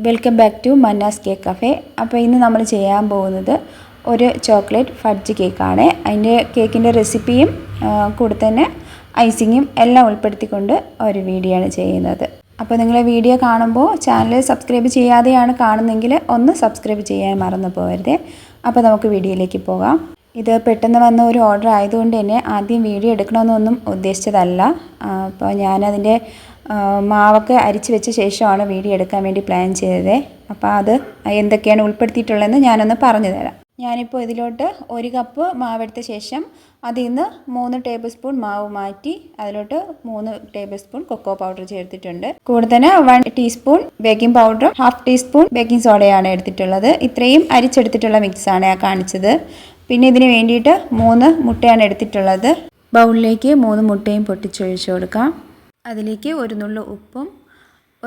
Welcome back to Manna's cake cafe. അപ്പോൾ ഇന്ന് നമ്മൾ ചെയ്യാൻ പോകുന്നത് ഒരു ചോക്ലേറ്റ് ഫഡ്ജ് കേക്കാണ്. അതിൻ്റെ കേക്കിൻ്റെ റെസിപ്പിയും കൂടെ തന്നെ ഐസിങ്ങും എല്ലാം ഉൾപ്പെടുത്തിക്കൊണ്ട് ഒരു വീഡിയോ ആണ് ചെയ്യുന്നത്. അപ്പോൾ നിങ്ങൾ വീഡിയോ കാണുമ്പോൾ ചാനൽ സബ്സ്ക്രൈബ് ചെയ്യാതെയാണ് കാണുന്നതെങ്കിൽ ഒന്ന് സബ്സ്ക്രൈബ് ചെയ്യാൻ മറന്നു പോകരുത്. അപ്പോൾ നമുക്ക് വീഡിയോയിലേക്ക് പോകാം. ഇത് പെട്ടെന്ന് വന്ന ഒരു ഓർഡർ ആയതുകൊണ്ട് തന്നെ ആദ്യം വീഡിയോ എടുക്കണമെന്നൊന്നും ഉദ്ദേശിച്ചതല്ല. അപ്പോൾ ഞാനതിൻ്റെ മാവൊക്കെ അരിച്ച് വെച്ച ശേഷമാണ് വീഡിയോ എടുക്കാൻ വേണ്ടി പ്ലാൻ ചെയ്തത്. അപ്പോൾ അത് എന്തൊക്കെയാണ് ഉൾപ്പെടുത്തിയിട്ടുള്ളതെന്ന് ഞാനൊന്ന് പറഞ്ഞു തരാം. ഞാനിപ്പോൾ ഇതിലോട്ട് 1 കപ്പ് മാവെടുത്ത ശേഷം അതിൽ നിന്ന് 3 ടേബിൾ സ്പൂൺ മാവ് മാറ്റി അതിലോട്ട് 3 ടേബിൾ സ്പൂൺ കൊക്കോ പൗഡർ ചേർത്തിട്ടുണ്ട്. കൂടെ തന്നെ 1 ടീസ്പൂൺ ബേക്കിംഗ് പൗഡറും 1/2 ടീസ്പൂൺ ബേക്കിംഗ് സോഡയാണ് എടുത്തിട്ടുള്ളത്. ഇത്രയും അരിച്ചെടുത്തിട്ടുള്ള മിക്സാണ് കാണിച്ചത്. പിന്നെ ഇതിന് വേണ്ടിയിട്ട് 3 മുട്ടയാണ് എടുത്തിട്ടുള്ളത്. ബൗളിലേക്ക് 3 മുട്ടയും പൊട്ടിച്ചൊഴിച്ച് കൊടുക്കാം. അതിലേക്ക് 1 നുള്ളു ഉപ്പും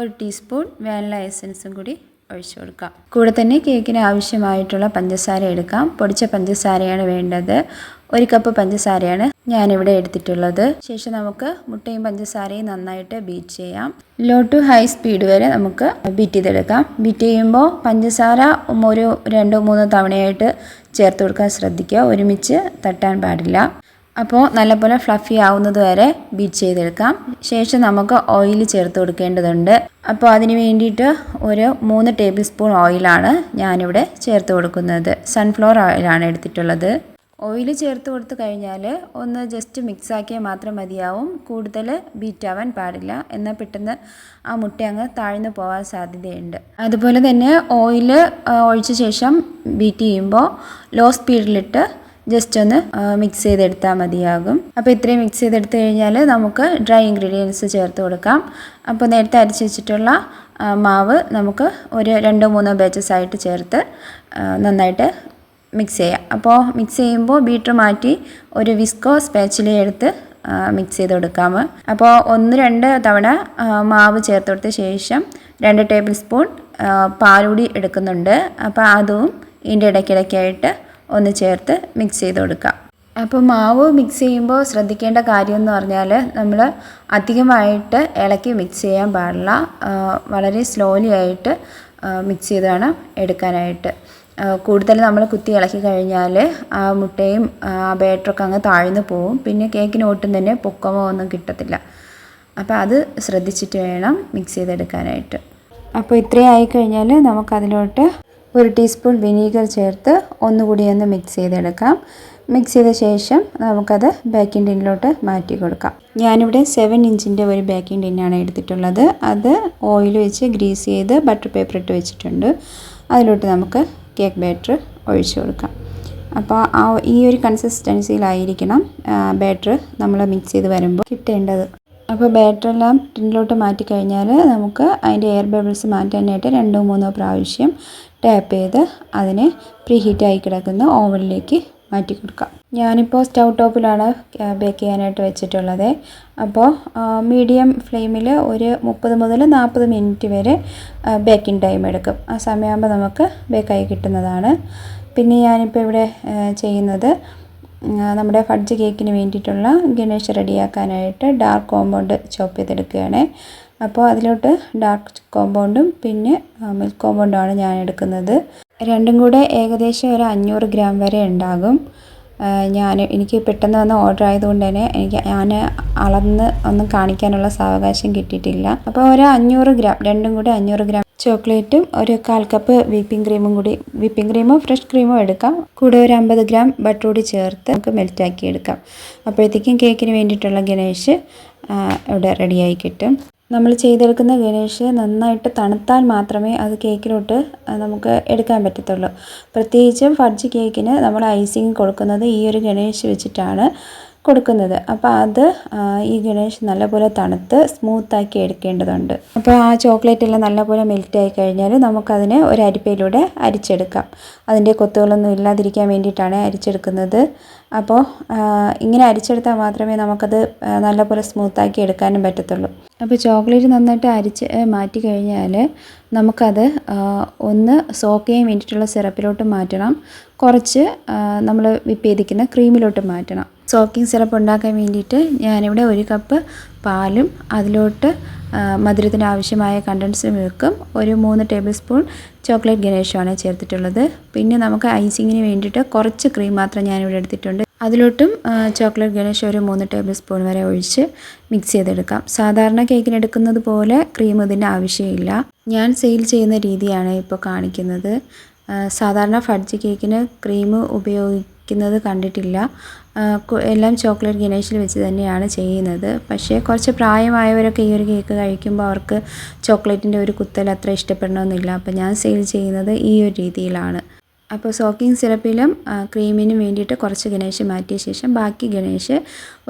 1 ടീസ്പൂൺ വാനില എസൻസും കൂടി ഒഴിച്ചു കൊടുക്കാം. കൂടെ തന്നെ കേക്കിന് ആവശ്യമായിട്ടുള്ള പഞ്ചസാര എടുക്കാം. പൊടിച്ച പഞ്ചസാരയാണ് വേണ്ടത്. 1 കപ്പ് പഞ്ചസാരയാണ് ഞാനിവിടെ എടുത്തിട്ടുള്ളത്. ശേഷം നമുക്ക് മുട്ടയും പഞ്ചസാരയും നന്നായിട്ട് ബീറ്റ് ചെയ്യാം. ലോ ടു ഹൈ സ്പീഡ് വരെ നമുക്ക് ബീറ്റ് ചെയ്തെടുക്കാം. ബീറ്റ് ചെയ്യുമ്പോൾ പഞ്ചസാര ഒരു 2-3 തവണയായിട്ട് ചേർത്ത് കൊടുക്കാൻ ശ്രദ്ധിക്കുക. ഒരുമിച്ച് തട്ടാൻ പാടില്ല. അപ്പോൾ നല്ലപോലെ ഫ്ലഫി ആവുന്നത് വരെ ബീറ്റ് ചെയ്തെടുക്കാം. ശേഷം നമുക്ക് ഓയിൽ ചേർത്ത് കൊടുക്കേണ്ടതുണ്ട്. അപ്പോൾ അതിന് വേണ്ടിയിട്ട് ഒരു 3 ടേബിൾ സ്പൂൺ ഓയിലാണ് ഞാനിവിടെ ചേർത്ത് കൊടുക്കുന്നത്. സൺഫ്ലവർ ഓയിലാണ് എടുത്തിട്ടുള്ളത്. ഓയിൽ ചേർത്ത് കൊടുത്തു കഴിഞ്ഞാൽ ഒന്ന് ജസ്റ്റ് മിക്സാക്കിയാൽ മാത്രം മതിയാവും. കൂടുതൽ ബീറ്റ് ആവാൻ പാടില്ല. എന്നാൽ പെട്ടെന്ന് ആ മുട്ട അങ്ങ് താഴ്ന്നു പോകാൻ സാധ്യതയുണ്ട്. അതുപോലെ തന്നെ ഓയിൽ ഒഴിച്ച ശേഷം ബീറ്റ് ചെയ്യുമ്പോൾ ലോ സ്പീഡിലിട്ട് ജസ്റ്റ് ഒന്ന് മിക്സ് ചെയ്തെടുത്താൽ മതിയാകും. അപ്പോൾ ഇത്രയും മിക്സ് ചെയ്തെടുത്ത് കഴിഞ്ഞാൽ നമുക്ക് ഡ്രൈ ഇൻഗ്രീഡിയൻസ് ചേർത്ത് കൊടുക്കാം. അപ്പോൾ നേരത്തെ അരച്ച് വെച്ചിട്ടുള്ള മാവ് നമുക്ക് ഒരു 2-3 ബാച്ചസ് ആയിട്ട് ചേർത്ത് നന്നായിട്ട് മിക്സ് ചെയ്യാം. അപ്പോൾ മിക്സ് ചെയ്യുമ്പോൾ ബീറ്റർ മാറ്റി ഒരു വിസ്കോ സ്പാച്ചില എടുത്ത് മിക്സ് ചെയ്ത് കൊടുക്കാം. അപ്പോൾ 1-2 തവണ മാവ് ചേർത്ത് കൊടുത്ത ശേഷം 2 ടേബിൾ സ്പൂൺ പാലുകൂടി എടുക്കുന്നുണ്ട്. അപ്പോൾ അതും ഇതിൻ്റെ ഇടയ്ക്കിടയ്ക്കായിട്ട് ഒന്ന് ചേർത്ത് മിക്സ് ചെയ്ത് കൊടുക്കാം. അപ്പോൾ മാവ് മിക്സ് ചെയ്യുമ്പോൾ ശ്രദ്ധിക്കേണ്ട കാര്യം എന്ന് പറഞ്ഞാൽ നമ്മൾ അധികമായിട്ട് ഇളക്കി മിക്സ് ചെയ്യാൻ പാടില്ല. വളരെ സ്ലോലി ആയിട്ട് മിക്സ് ചെയ്താണ് എടുക്കാനായിട്ട്. കൂടുതൽ നമ്മൾ കുത്തി ഇളക്കി കഴിഞ്ഞാൽ ആ മുട്ടയും ആ ബാറ്ററൊക്കെ അങ്ങ് താഴ്ന്നു പോവും. പിന്നെ കേക്കിന് ഒട്ടും തന്നെ പൊക്കമോ ഒന്നും കിട്ടത്തില്ല. അപ്പോൾ അത് ശ്രദ്ധിച്ചിട്ട് വേണം മിക്സ് ചെയ്തെടുക്കാനായിട്ട്. അപ്പോൾ ഇത്രയും ആയിക്കഴിഞ്ഞാൽ നമുക്കതിലോട്ട് 1 ടീസ്പൂൺ വിനീഗർ ചേർത്ത് ഒന്നുകൂടി ഒന്ന് മിക്സ് ചെയ്തെടുക്കാം. മിക്സ് ചെയ്ത ശേഷം നമുക്കത് ബേക്കിംഗ് ടിന്നിലോട്ട് മാറ്റി കൊടുക്കാം. ഞാനിവിടെ 7 ഇഞ്ചിൻ്റെ ഒരു ബേക്കിംഗ് ടിന്നാണ് എടുത്തിട്ടുള്ളത്. അത് ഓയിൽ വെച്ച് ഗ്രീസ് ചെയ്ത് ബട്ടർ പേപ്പർ ഇട്ട് വെച്ചിട്ടുണ്ട്. അതിലോട്ട് നമുക്ക് കേക്ക് ബാറ്റർ ഒഴിച്ചു കൊടുക്കാം. അപ്പോൾ ഈ ഒരു കൺസിസ്റ്റൻസിയിലായിരിക്കണം ബാറ്റർ നമ്മൾ മിക്സ് ചെയ്ത് വരുമ്പോൾ കിട്ടേണ്ടത്. അപ്പോൾ ബാറ്ററെല്ലാം ടിന്നിലോട്ട് മാറ്റി കഴിഞ്ഞാൽ നമുക്ക് അതിൻ്റെ എയർ ബബിൾസ് മാറ്റാനായിട്ട് 2-3 പ്രാവശ്യം ടാപ്പ് ചെയ്ത് അതിനെ പ്രീ ഹീറ്റായി കിടക്കുന്ന ഓവനിലേക്ക് മാറ്റി കൊടുക്കാം. ഞാനിപ്പോൾ സ്റ്റൗ ടോപ്പിലാണ് ബേക്ക് ചെയ്യാനായിട്ട് വെച്ചിട്ടുള്ളത്. അപ്പോൾ മീഡിയം ഫ്ലെയിമിൽ ഒരു 30 മുതൽ 40 മിനിറ്റ് വരെ ബേക്കിംഗ് ടൈം എടുക്കും. ആ സമയമാകുമ്പോൾ നമുക്ക് ബേക്കായി കിട്ടുന്നതാണ്. പിന്നെ ഞാനിപ്പോൾ ഇവിടെ ചെയ്യുന്നത് നമ്മുടെ ഫഡ്ജ് കേക്കിന് വേണ്ടിയിട്ടുള്ള ഗണേഷ് റെഡിയാക്കാനായിട്ട് ഡാർക്ക് കോമ്പൗണ്ട് ചോപ്പ് ചെയ്തെടുക്കുകയാണ്. അപ്പോൾ അതിലോട്ട് ഡാർക്ക് കോമ്പൗണ്ടും പിന്നെ മിൽക്ക് കോമ്പൗണ്ടുമാണ് ഞാൻ എടുക്കുന്നത്. രണ്ടും കൂടെ ഏകദേശം ഒരു 500 ഗ്രാം വരെ ഉണ്ടാകും. എനിക്ക് പെട്ടെന്ന് വന്ന ഓർഡർ ആയതുകൊണ്ട് തന്നെ ഞാൻ അളന്ന് ഒന്നും കാണിക്കാനുള്ള സാവകാശം കിട്ടിയിട്ടില്ല. അപ്പോൾ ഒരു 500 ഗ്രാം രണ്ടും കൂടെ 500 ഗ്രാം ചോക്ലേറ്റും ഒരു 1/4 കപ്പ് വിപ്പിംഗ് ക്രീമോ ഫ്രഷ് ക്രീമോ എടുക്കാം. കൂടെ ഒരു 50 ഗ്രാം ബട്ടർ കൂടി ചേർത്ത് നമുക്ക് മെൽറ്റാക്കി എടുക്കാം. അപ്പോഴത്തേക്കും കേക്കിന് വേണ്ടിയിട്ടുള്ള ഗണേഷ് ഇവിടെ റെഡിയായി കിട്ടും. നമ്മൾ ചെയ്തെടുക്കുന്ന ഗണേഷ് നന്നായിട്ട് തണുത്താൽ മാത്രമേ അത് കേക്കിലോട്ട് നമുക്ക് എടുക്കാൻ പറ്റത്തുള്ളൂ. പ്രത്യേകിച്ചും ഫഡ്ജ് കേക്കിന് നമ്മൾ ഐസിങ് കൊടുക്കുന്നത് ഈ ഒരു ഗണേഷ് വെച്ചിട്ടാണ് കൊടുക്കുന്നത്. അപ്പോൾ അത് ഈ ഗണേഷ് നല്ലപോലെ തണുത്ത് സ്മൂത്താക്കി എടുക്കേണ്ടതുണ്ട്. അപ്പോൾ ആ ചോക്ലേറ്റ് എല്ലാം നല്ലപോലെ മെൽറ്റായി കഴിഞ്ഞാൽ നമുക്കതിനെ ഒരു അരിപ്പയിലൂടെ അരിച്ചെടുക്കാം. അതിൻ്റെ കൊത്തുകളൊന്നും ഇല്ലാതിരിക്കാൻ വേണ്ടിയിട്ടാണ് അരിച്ചെടുക്കുന്നത്. അപ്പോൾ ഇങ്ങനെ അരിച്ചെടുത്താൽ മാത്രമേ നമുക്കത് നല്ലപോലെ സ്മൂത്താക്കി എടുക്കാനും പറ്റത്തുള്ളൂ. അപ്പോൾ ചോക്ലേറ്റ് നന്നായിട്ട് അരിച്ച് മാറ്റി കഴിഞ്ഞാൽ നമുക്കത് ഒന്ന് സോക്ക് ചെയ്യാൻ വേണ്ടിയിട്ടുള്ള സിറപ്പിലോട്ട് മാറ്റണം, കുറച്ച് നമ്മൾ വിപ്പ് ചെയ്തിരിക്കുന്ന ക്രീമിലോട്ട് മാറ്റണം. സോക്കിംഗ് സിറപ്പ് ഉണ്ടാക്കാൻ വേണ്ടിയിട്ട് ഞാനിവിടെ 1 കപ്പ് പാലും അതിലോട്ട് മധുരത്തിന് ആവശ്യമായ കണ്ടൻസ്ഡ് മിൽക്കും ഒരു 3 ടേബിൾ സ്പൂൺ ചോക്ലേറ്റ് ഗണേഷുമാണ് ചേർത്തിട്ടുള്ളത്. പിന്നെ നമുക്ക് ഐസിങ്ങിന് വേണ്ടിയിട്ട് കുറച്ച് ക്രീം മാത്രം ഞാനിവിടെ എടുത്തിട്ടുണ്ട്. അതിലോട്ടും ചോക്ലേറ്റ് ഗണേഷ് ഒരു 3 ടേബിൾ സ്പൂൺ വരെ ഒഴിച്ച് മിക്സ് ചെയ്തെടുക്കാം. സാധാരണ കേക്കിന് എടുക്കുന്നത് പോലെ ക്രീം ഇതിൻ്റെ ആവശ്യമില്ല. ഞാൻ സെയിൽ ചെയ്യുന്ന രീതിയാണ് ഇപ്പോൾ കാണിക്കുന്നത്. സാധാരണ ഫഡ്ജ് കേക്കിന് ക്രീം ഉപയോഗിക്കുന്നത് കണ്ടിട്ടില്ല. എല്ലാം ചോക്ലേറ്റ് ഗണേഷിൽ വെച്ച് തന്നെയാണ് ചെയ്യുന്നത്. പക്ഷേ കുറച്ച് പ്രായമായവരൊക്കെ ഈ ഒരു കേക്ക് കഴിക്കുമ്പോൾ അവർക്ക് ചോക്ലേറ്റിൻ്റെ ഒരു കുത്തൽ അത്ര ഇഷ്ടപ്പെടണമെന്നില്ല. അപ്പോൾ ഞാൻ സെയിൽ ചെയ്യുന്നത് ഈ ഒരു രീതിയിലാണ്. അപ്പോൾ സോക്കിംഗ് സിറപ്പിലും ക്രീമിനും വേണ്ടിയിട്ട് കുറച്ച് ഗണേഷ് മാറ്റിയ ശേഷം ബാക്കി ഗണേഷ്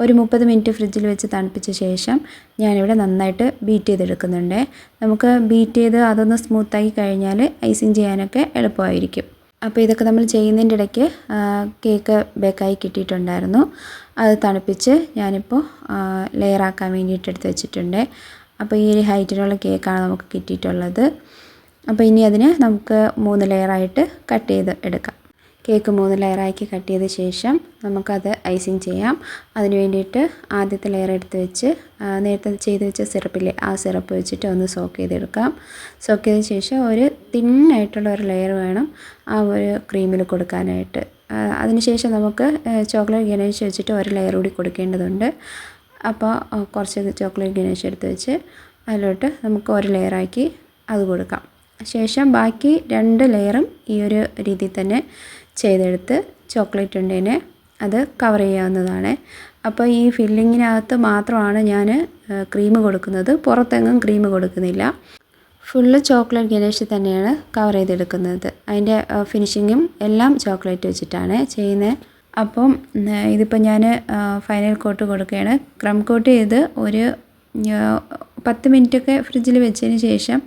ഒരു 30 മിനിറ്റ് ഫ്രിഡ്ജിൽ വെച്ച് തണുപ്പിച്ച ശേഷം ഞാനിവിടെ നന്നായിട്ട് ബീറ്റ് ചെയ്തെടുക്കുന്നുണ്ട്. നമുക്ക് ബീറ്റ് ചെയ്ത് അതൊന്ന് സ്മൂത്താക്കി കഴിഞ്ഞാൽ ഐസിങ് ചെയ്യാനൊക്കെ എളുപ്പമായിരിക്കും. അപ്പോൾ ഇതൊക്കെ നമ്മൾ ചെയ്യുന്നതിൻ്റെ ഇടയ്ക്ക് കേക്ക് ബേക്കായി കിട്ടിയിട്ടുണ്ടായിരുന്നു. അത് തണുപ്പിച്ച് ഞാനിപ്പോൾ ലെയറാക്കാൻ വേണ്ടിയിട്ട് എടുത്ത് വെച്ചിട്ടുണ്ട്. അപ്പോൾ ഈ ഒരു ഹൈറ്റിലുള്ള കേക്കാണ് നമുക്ക് കിട്ടിയിട്ടുള്ളത്. അപ്പോൾ ഇനി അതിനെ നമുക്ക് 3 ലെയറായിട്ട് കട്ട് ചെയ്ത് എടുക്കാം. കേക്ക് 3 ലെയറാക്കി കട്ട് ചെയ്ത ശേഷം നമുക്കത് ഐസിങ് ചെയ്യാം. അതിന് വേണ്ടിയിട്ട് ആദ്യത്തെ ലെയർ എടുത്ത് വെച്ച് നേരത്തെ ചെയ്ത് വെച്ച സിറപ്പില്ലേ, ആ സിറപ്പ് വെച്ചിട്ട് ഒന്ന് സോക്ക് ചെയ്തെടുക്കാം. സോക്ക് ചെയ്ത ശേഷം ഒരു തിന്നായിട്ടുള്ള ഒരു ലെയർ വേണം ആ ഒരു ക്രീമിൽ കൊടുക്കാനായിട്ട്. അതിനുശേഷം നമുക്ക് ചോക്ലേറ്റ് ഗണേഷ് വെച്ചിട്ട് ഒരു ലെയർ കൂടി കൊടുക്കേണ്ടതുണ്ട്. അപ്പോൾ കുറച്ച് ചോക്ലേറ്റ് ഗണേഷ് എടുത്ത് വെച്ച് അതിലോട്ട് നമുക്ക് ഒരു ലെയറാക്കി അത് കൊടുക്കാം. ശേഷം ബാക്കി 2 ലെയറും ഈ ഒരു രീതിയിൽ തന്നെ ചെയ്തെടുത്ത് ചോക്ലേറ്റ് ഉണ്ടേനെ അത് കവർ ചെയ്യാവുന്നതാണ്. അപ്പോൾ ഈ ഫില്ലിങ്ങിനകത്ത് മാത്രമാണ് ഞാൻ ക്രീം കൊടുക്കുന്നത്, പുറത്തെങ്ങും ക്രീം കൊടുക്കുന്നില്ല. ഫുള്ള് ചോക്ലേറ്റ് ഗണേഷ് തന്നെയാണ് കവർ ചെയ്തെടുക്കുന്നത്. അതിൻ്റെ ഫിനിഷിങ്ങും എല്ലാം ചോക്ലേറ്റ് വെച്ചിട്ടാണ് ചെയ്യുന്നത്. അപ്പം ഇതിപ്പോൾ ഞാൻ ഫൈനൽ കോട്ട് കൊടുക്കുകയാണ്. ക്രം കോട്ട് ചെയ്ത് ഒരു 10 മിനിറ്റൊക്കെ ഫ്രിഡ്ജിൽ വെച്ചതിന് ശേഷം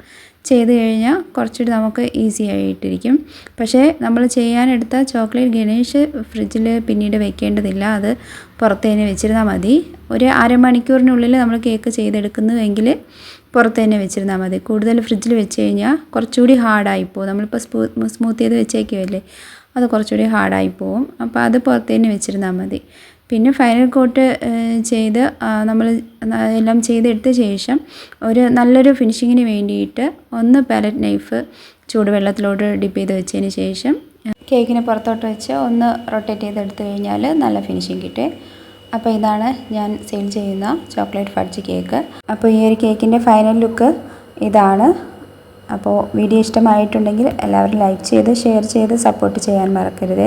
ചെയ്ത് കഴിഞ്ഞാൽ കുറച്ചുകൂടി നമുക്ക് ഈസി ആയിട്ടിരിക്കും. പക്ഷേ നമ്മൾ ചെയ്യാനെടുത്ത ചോക്ലേറ്റ് ഗണേഷ് ഫ്രിഡ്ജിൽ പിന്നീട് വെക്കേണ്ടതില്ല, അത് പുറത്ത് തന്നെ വെച്ചിരുന്നാൽ മതി. ഒരു അരമണിക്കൂറിനുള്ളിൽ നമ്മൾ കേക്ക് ചെയ്തെടുക്കുന്നുവെങ്കിൽ പുറത്ത് തന്നെ വെച്ചിരുന്നാൽ മതി. കൂടുതൽ ഫ്രിഡ്ജിൽ വെച്ച് കഴിഞ്ഞാൽ കുറച്ചുകൂടി ഹാർഡായിപ്പോവും. നമ്മളിപ്പോൾ സ്മൂത്ത് ചെയ്ത് വെച്ചേക്കുമല്ലേ, അത് കുറച്ചുകൂടി ഹാർഡായിപ്പോവും. അപ്പോൾ അത് പുറത്ത് തന്നെ വെച്ചിരുന്നാൽ മതി. പിന്നെ ഫൈനൽ കോട്ട് ചെയ്ത് നമ്മൾ എല്ലാം ചെയ്തെടുത്ത ശേഷം ഒരു നല്ലൊരു ഫിനിഷിങ്ങിന് വേണ്ടിയിട്ട് ഒന്ന് പാലറ്റ് നൈഫ് ചൂടുവെള്ളത്തിലോട്ട് ഡിപ്പ് ചെയ്ത് വെച്ചതിന് ശേഷം കേക്കിന് പുറത്തോട്ട് വെച്ച് ഒന്ന് റൊട്ടേറ്റ് ചെയ്തെടുത്ത് കഴിഞ്ഞാൽ നല്ല ഫിനിഷിങ് കിട്ടും. അപ്പോൾ ഇതാണ് ഞാൻ സെയിൽ ചെയ്യുന്ന ചോക്ലേറ്റ് ഫഡ്ജ് കേക്ക്. അപ്പോൾ ഈ ഒരു കേക്കിൻ്റെ ഫൈനൽ ലുക്ക് ഇതാണ്. അപ്പോൾ വീഡിയോ ഇഷ്ടമായിട്ടുണ്ടെങ്കിൽ എല്ലാവരും ലൈക്ക് ചെയ്ത് ഷെയർ ചെയ്ത് സപ്പോർട്ട് ചെയ്യാൻ മറക്കരുത്.